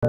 के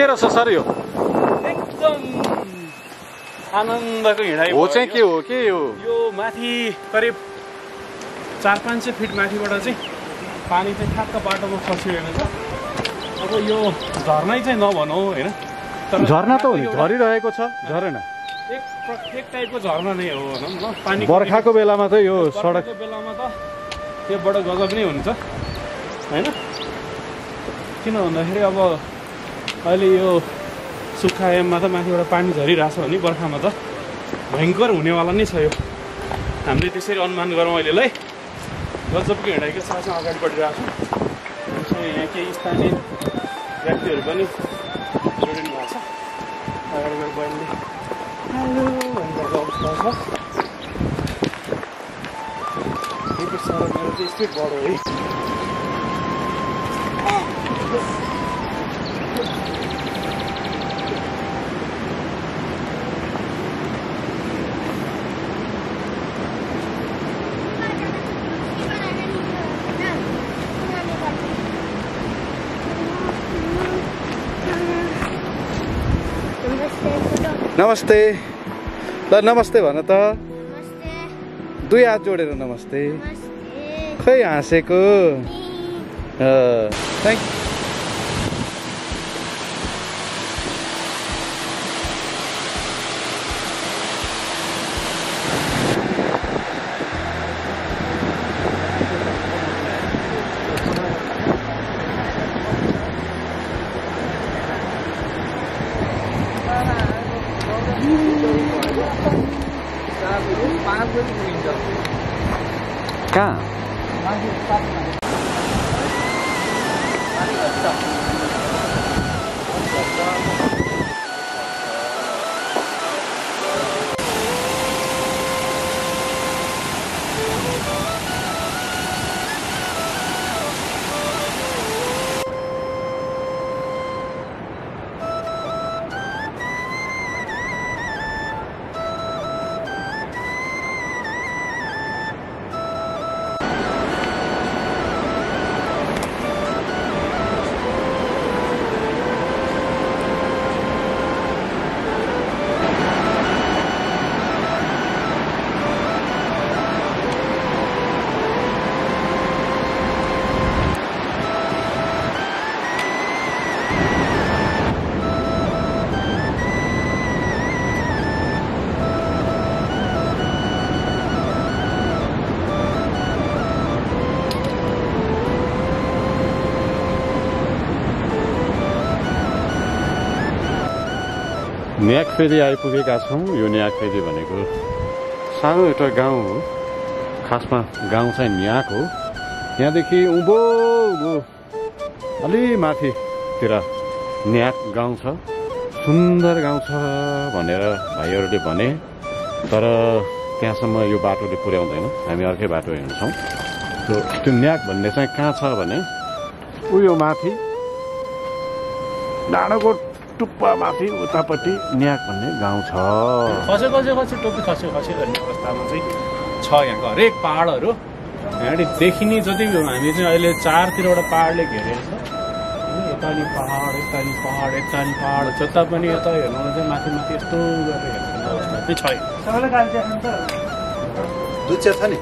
रहेछ सर यो एकदम आनन्दको हिँडाइ हो चाहिँ के हो के यो माथि करिब 400-500 फिट माथिबाट चाहिँ पानी चाहिँ ठ्याक्क बाटोमा खसिरहेको छ। अब यो झर्नै चाहिँ नभनौँ होइन, तर झरना त हो नि, झरिरहेको छ झरना, एक टाइपको झरना नै हो भनौँ न। पानी बर्खाको बेलामा त यो सडकको बेलामा त त्यो बडो गजब नै हुन्छ होइन। किन भन्दाखेरि अब अहिले यो सुक्खा याममा त माथिबाट पानी झरिरहेछ भने बर्खामा त भयङ्कर हुनेवाला नै छ यो। हामीले त्यसरी अनुमान गरौँ अहिले। ल गजबको हिँडाइको साथमा अगाडि बढिरहेको छ। यहाँ केही स्थानीय व्यक्तिहरू पनि जोडिनु भएको छ। अगाडि बहिनीले हेलो भन्ने अवस्था छ। मेरो चाहिँ स्पिड बढो है। नमस्ते ल नमस्ते भन त, दुई हात जोडेर नमस्ते। खै हाँसेको थ्याङ्क यू। कहाँ न्याकफेदी आइपुगेका छौँ। यो न्याकफेदी भनेको सानो एउटा गाउँ हो, खासमा गाउँ चाहिँ न्याक हो। यहाँदेखि उँभो अलि माथितिर न्याक गाउँ छ, सुन्दर गाउँ छ भनेर भाइहरूले भने, तर त्यहाँसम्म यो बाटोले पुर्याउँदैन। हामी अर्कै बाटो हिँड्छौँ। त्यो न्याक भन्ने चाहिँ कहाँ छ भने उयो माथि डाँडोको टुप्पा माथि उतापट्टि न्याक भन्ने गाउँ छ। खसे टोपी खसे गर्ने अवस्थामा चाहिँ छ यहाँको हरेक पहाडहरू। यहाँनिर देखिने जति हामी चाहिँ अहिले चारतिरबाट पहाडले घेरेको छ। यतानि पहाड यतानि पहाड यतानि पहाड, जता पनि यता हेर्नुमा चाहिँ माथि माथि यस्तो गरेर हेर्ने अवस्था चाहिँ छ। दुध चिया छ नि,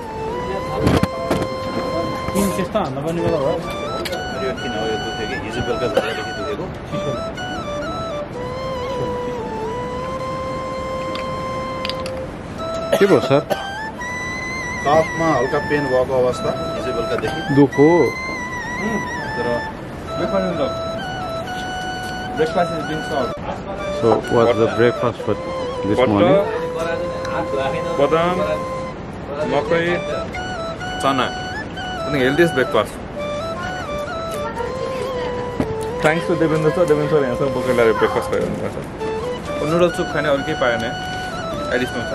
किन त्यस्तो हान्दा पनि बेला भयो। यो किन हो यो दुखेको? हिजो बेलुका झरेदेखि दुखेको। के भयो सर? कफमा हल्का पेन भएको अवस्था हिजो बेलुकादेखि। दुख हो। तर breakfast is being served. So what's the breakfast for this morning? Badam, makai, chana. I think healthiest breakfast. Thanks to Devendra sir. Devendra sir यहाँ सब बोकेर ल्याएर breakfast गरिरहनु भएको छ। Noodles soup खाने अरू केही पाएन एडिसनल छ।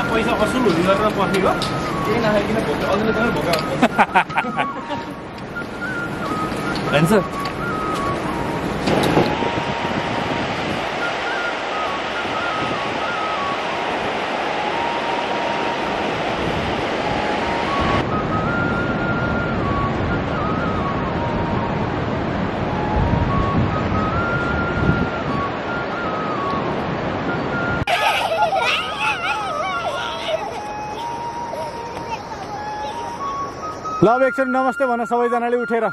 पैसा असुल हुने गरेर बस्ने हो केही नखाइकन भोक अघिल्लो दिन भोक हुन्छ ल अब एकचोटि नमस्ते भन सबैजनाले उठेर।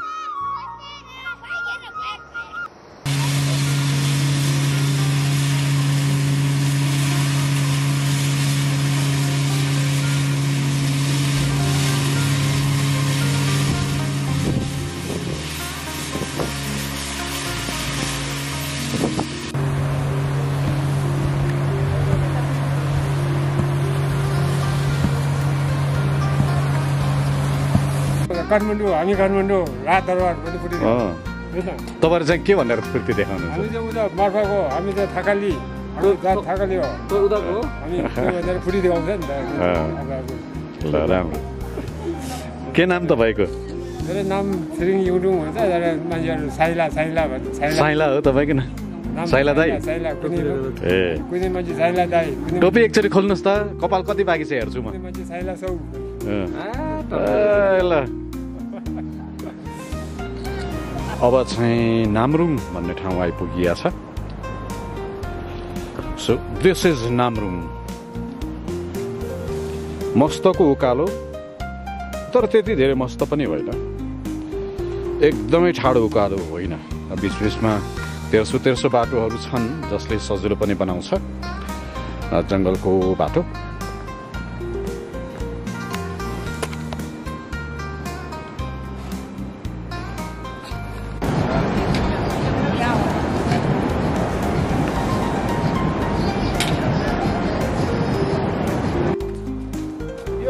काठमाडौँ हामी काठमाडौँ रात दरबार पनि फुटी तपाईँहरू चाहिँ के भनेर फुर्ती देखाउनुहुन्छ? हामी चाहिँ उता मार्फाको हामी चाहिँ थाकाली थाकाली हो हामी भनेर फुटी देखाउँछ नि त। ल राम्रो। के नाम तपाईँको? मेरो नाम छिरिङ युडुङ हुन्छ मान्छेहरू साइला साइला भन्छ। साइला हो तपाईँको नाम? साइला दाई? साइला ए कुनै मान्छे साइला दाई। टोपी एकचोटि खोल्नुहोस् त, कपाल कति बाँकी छ हेर्छु म। मान्छे साइला सौ। ल अब चाहिँ नामरुङ भन्ने ठाउँ आइपुगिया छ। So this is Namrung. मस्तको उकालो तर त्यति धेरै मस्त पनि होइन, एकदमै ठाडो उकालो होइन। बिचबिचमा तेर्सो तेर्सो बाटोहरू छन् जसले सजिलो पनि बनाउँछ, जङ्गलको बाटो।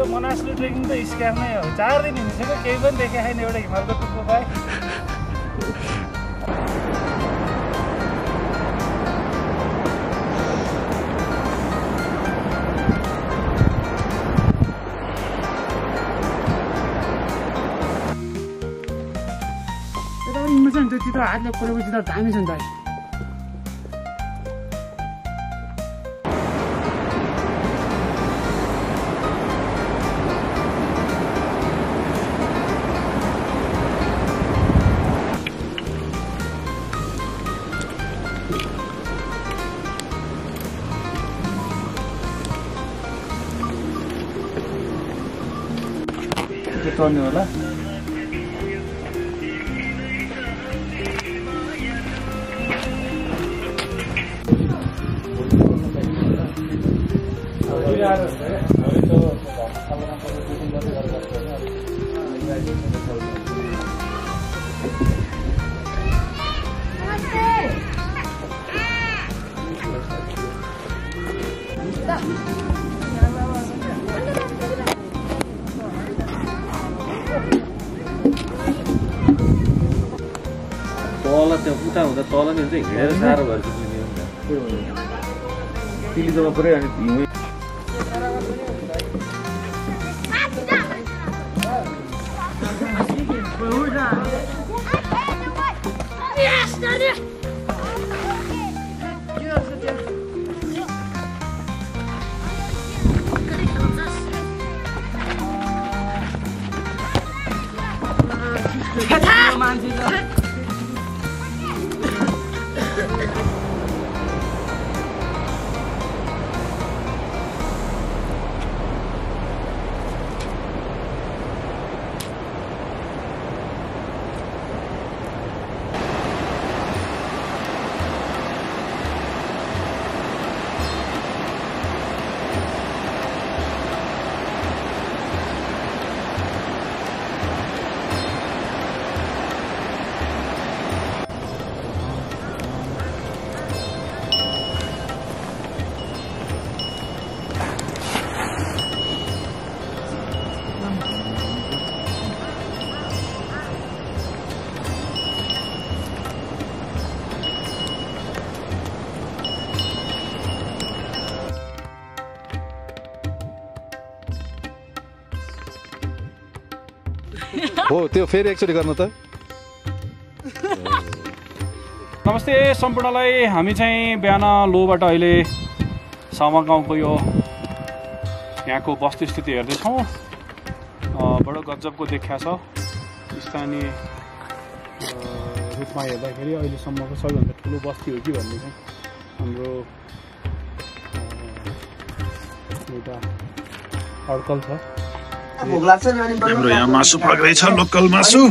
मनासलु ट्रेकिङ त स्क्याम नै हो। 4 दिन हिँडिसक्यो केही पनि देखे छैन, एउटा हिमालको टुप्पो पाएँ। यति त हातले खोलेपछि त दामी छ नि दाइ चल्ने होला तल त्यो उता हुँदा तल नि हुन्छ हिँडेर साह्रो भएर पुग्ने हो नि त तिलीजमा पुरै अनि हिउँ हो त्यो फेरि एकचोटि गर्नु त नमस्ते सम्पूर्णलाई हामी चाहिँ बिहान लोबाट अहिले सामा गाउँको यो यहाँको वस्तुस्थिति हेर्दैछौँ बडो गजबको देखिया छ स्थानीय रूपमा हेर्दाखेरि अहिलेसम्मको सबैभन्दा ठुलो बस्ती हो कि भन्ने चाहिँ हाम्रो एउटा अड्कल छ हाम्रो यहाँ मासु पक्रेछ लोकल मासु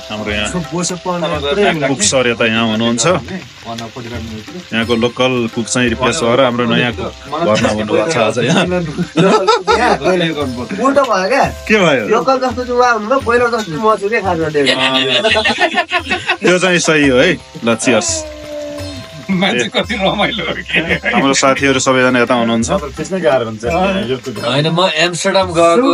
हाम्रो यहाँ कुक सर यता यहाँ हुनुहुन्छ यहाँको लोकल कुक चाहिँ रिप्लेस भएर हाम्रो नयाँ कुक गर्न आउनुभएको छ आज यहाँ के भयो त्यो चाहिँ सही हो है ल चियर्स हाम्रो साथीहरू सबैजना यता हुनुहुन्छ होइन म एम्स्टरडाम गएको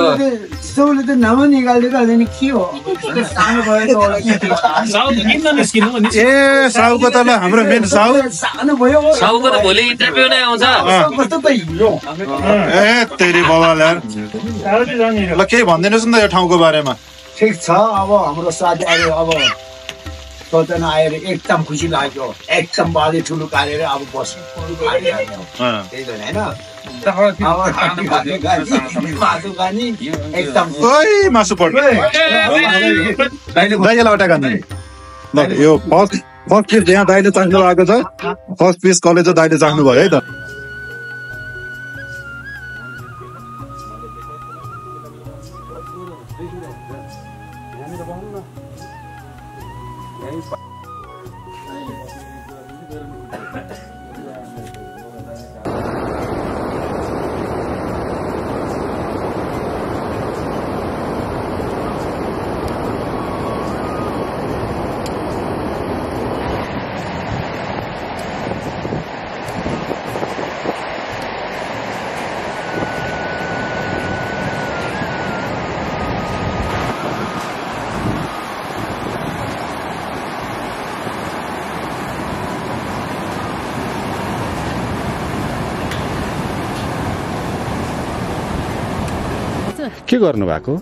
ए साउको त ल हाम्रो मेन साउको त भोलि इन्टरभ्यू नै आउँछ ए तेरी बाबाले ल केही भनिदिनुहोस् न त यो ठाउँको बारेमा ठिक छ अब हाम्रो साथीहरू अब सोचना आएर एकदम खुसी लाग्यो एकदम बाली ठुलो काटेर अब बस्नु त्यही त होइन एकदम मासु पर्छ दाइले लौटा गर्ने ल यो फर्स्ट पिस यहाँ दाइले चाख्नु भएको छ फर्स्ट पिस कलेज दाइले चाख्नु भयो है त के गर्नु भएको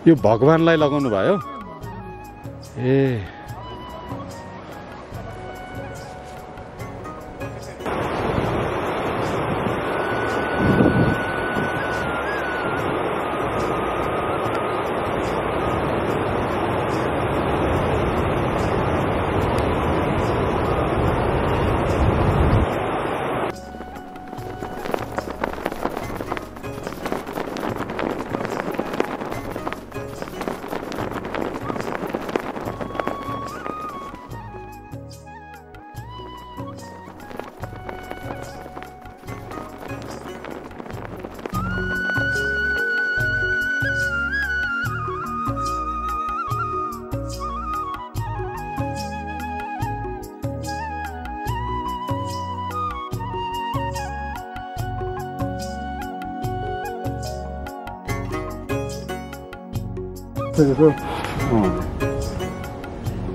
यो भगवानलाई लगाउनु भयो ए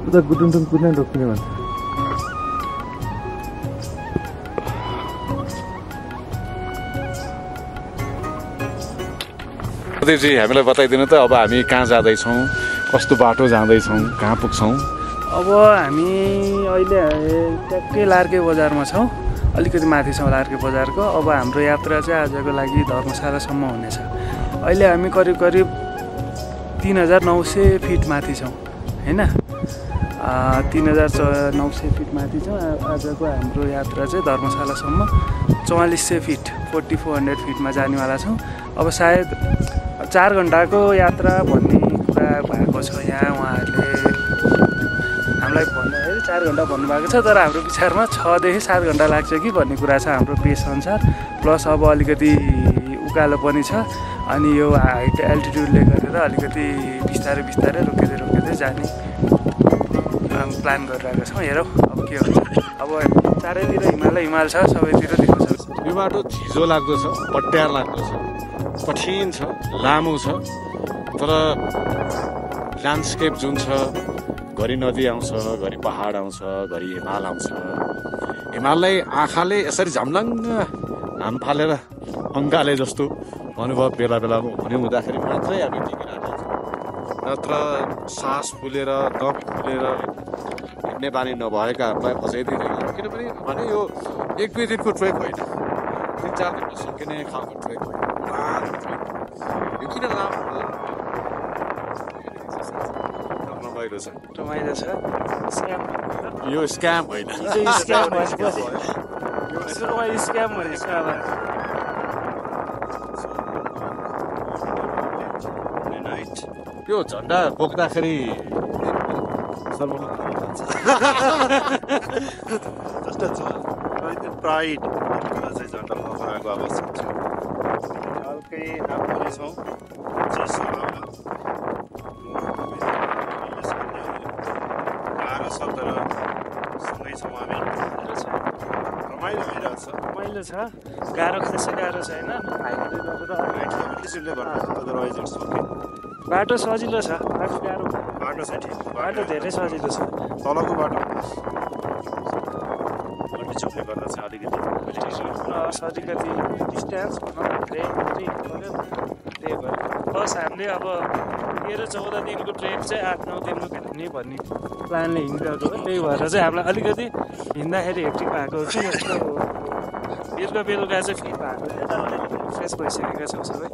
उता गुटुङटुङ कुद्न रोक्ने भन्छ प्रदीपजी हामीलाई बताइदिनु त अब हामी कहाँ जाँदैछौँ कस्तो बाटो जाँदैछौँ कहाँ पुग्छौँ अब हामी अहिले ट्याक्कै लार्के बजारमा छौँ अलिकति माथि छौँ लार्के बजारको अब हाम्रो यात्रा चाहिँ आजको लागि धर्मशालासम्म हुनेछ अहिले हामी करिब करिब 3900 फिट माथि छौँ होइन 3900 फिट माथि छौँ आजको हाम्रो यात्रा चाहिँ धर्मशालासम्म 4400 फिट 4400 फिटमा जानेवाला छौँ अब सायद 4 घन्टाको यात्रा भन्ने कुरा भएको छ यहाँ उहाँहरूले हामीलाई भन्दाखेरि 4 घन्टा भन्नुभएको छ तर हाम्रो विचारमा 6 देखि 7 घन्टा लाग्छ कि भन्ने कुरा छ हाम्रो पेस अनुसार प्लस अब अलिकति उकालो पनि छ अनि यो हाइट एल्टिट्युडले गरेर अलिकति बिस्तारै बिस्तारै रोकिँदै जाने प्लान गरिरहेको छौँ हेरौँ अब के हुन्छ अब चारैतिर हिमाल छ सबैतिर देख्न सक्छ यो बाटो झिजो लाग्दो छ पट्यार लाग्दो छ कठिन छ लामो छ तर ल्यान्डस्केप जुन छ घरि नदी आउँछ घरि पहाड आउँछ घरि हिमाल आउँछ हिमाललाई आँखाले यसरी झम्लङ्ग हाम फालेर अङ्गाले जस्तो अनुभव बेला बेलामा हुँदाखेरि मात्रै हामी टिकिरहेको छ नत्र सास फुलेर दम फुलेर हिँड्ने बानी नभएकाहरूलाई अझै धेरै किनभने भने यो 1-2 दिनको ट्रेक होइन 3-4 दिनमा सकिने खालको ट्रेक होइन यो किन रमाइलो छ यो स्क्याम होइन यो झन्डा बोक्दाखेरि जस्तो छ प्राइड कुरा चाहिँ झन्डा बोक्नको आवश्यक छ हल्कै नाप्ने छौँ गाह्रो छ तर सँगै छौँ हामी रमाइलो भइरहेको छ रमाइलो छ गाह्रो त्यसै गाह्रो छैन बाटो सजिलो छ बाटो गाह्रो बाटो चाहिँ ठिक बाटो धेरै सजिलो छ तलको बाटो चुक्ने गर्दा चाहिँ अलिकति अलिकति डिस्टेन्स त्यही भएर प्लस हामीले अब 13-14 दिनको ट्रेक चाहिँ 8-9 दिनको हिँड्ने भन्ने प्लानले हिँडिरहेको हो त्यही भएर चाहिँ हामीलाई अलिकति हिँड्दाखेरि हेक्टिक भएको कि जस्तो बेलुका चाहिँ फिट भएको यता अलिकति फ्रेस भइसकेका छौँ सबै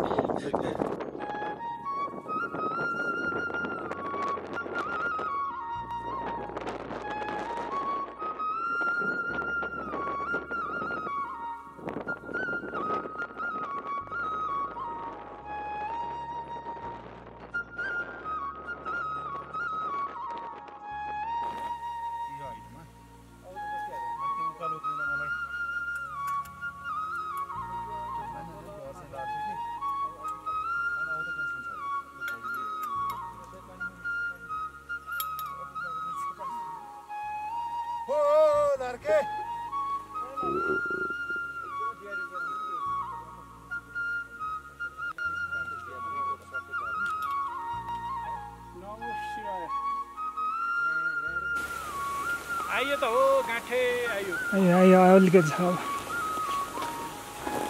आइयो त हो गाँठे आइयो अलिकति छ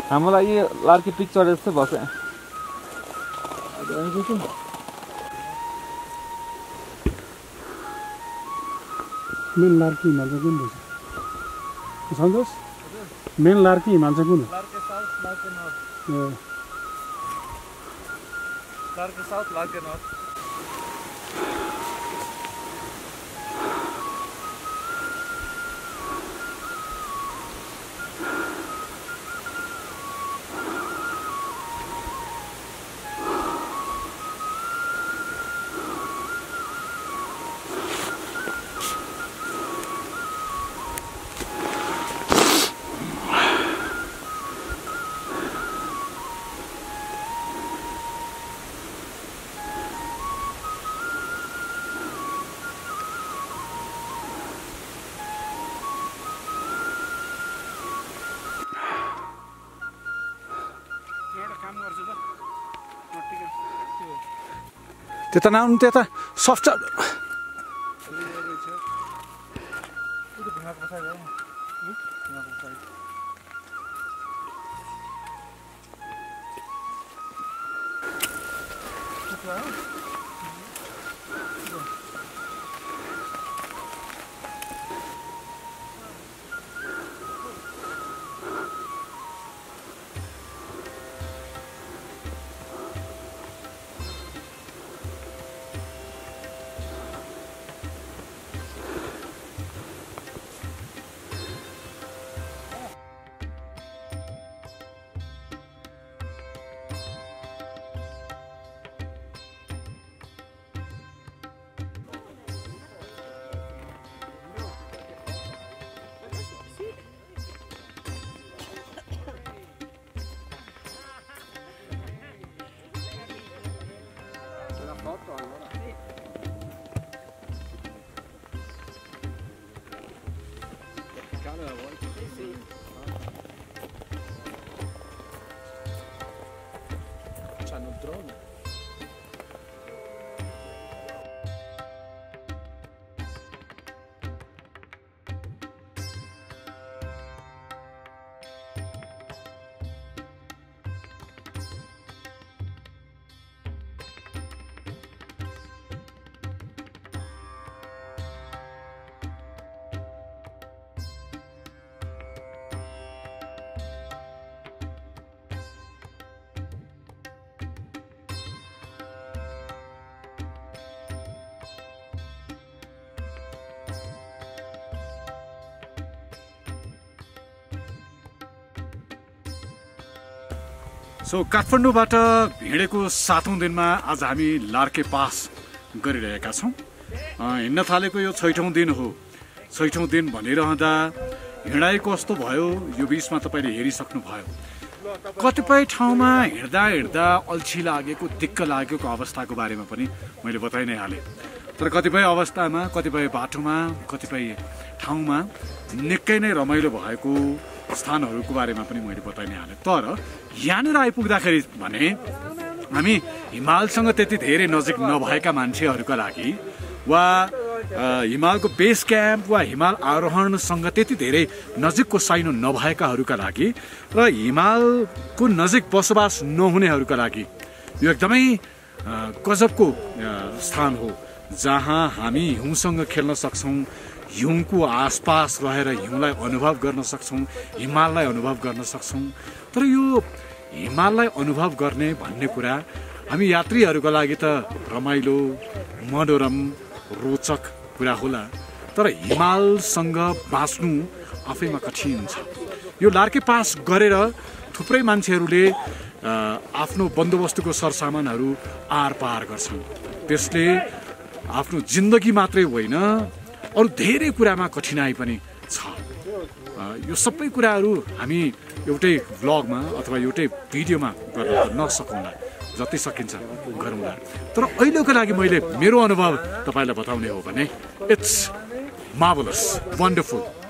हाम्रो लागि लार्की पिक चढेको जस्तो भएको मेन लार्की हिमाल चाहिँ कुन रहेछ सन्तोष मेन लार्की हिमाल चाहिँ कुन हो Larke south Larke north Larke south Larke north त्यता नआउनु त्यता सफ्ट सो काठमाडौँबाट हिँडेको 7औं दिनमा आज हामी लार्के पास गरिरहेका छौँ। हिँड्न थालेको यो 6औं दिन हो। 6औं दिन भनिरहँदा हिँडाइ कस्तो भयो यो बिचमा तपाईँले हेरिसक्नु भयो। कतिपय ठाउँमा हिँड्दा हिँड्दा अल्छी लागेको दिक्क लागेको अवस्थाको बारेमा पनि मैले बताइ नै हालेँ। तर कतिपय अवस्थामा कतिपय बाटोमा कतिपय ठाउँमा निकै नै रमाइलो भएको स्थानहरूको बारेमा पनि मैले बताइ नै हालेँ। तर यहाँनिर आइपुग्दाखेरि भने हामी हिमालसँग त्यति धेरै नजिक नभएका मान्छेहरूका लागि वा हिमालको बेस क्याम्प वा हिमाल आरोहणसँग त्यति धेरै नजिकको साइनो नभएकाहरूका लागि र हिमालको नजिक बसोबास नहुनेहरूका लागि यो एकदमै गजबको स्थान हो जहाँ हामी हिउँसँग खेल्न सक्छौँ, हिउँको आसपास रहेर हिउँलाई अनुभव गर्न सक्छौँ, हिमाललाई अनुभव गर्न सक्छौँ। तर यो हिमाललाई अनुभव गर्ने भन्ने कुरा हामी यात्रीहरूका लागि त रमाइलो मनोरम रोचक कुरा होला, तर हिमालसँग बाँच्नु आफैमा कठिन छ। यो लार्के पास गरेर थुप्रै मान्छेहरूले आफ्नो बन्दोबस्तुको सरसामानहरू आरपार गर्छन्। त्यसले आफ्नो जिन्दगी मात्रै होइन अरू धेरै कुरामा कठिनाइ पनि छ। यो सबै कुराहरू हामी एउटै भ्लगमा अथवा एउटै भिडियोमा गर्न नसकौँला, जति सकिन्छ गरौँला। तर अहिलेको लागि मैले मेरो अनुभव तपाईँलाई बताउने हो भने इट्स मार्भलस, वन्डरफुल।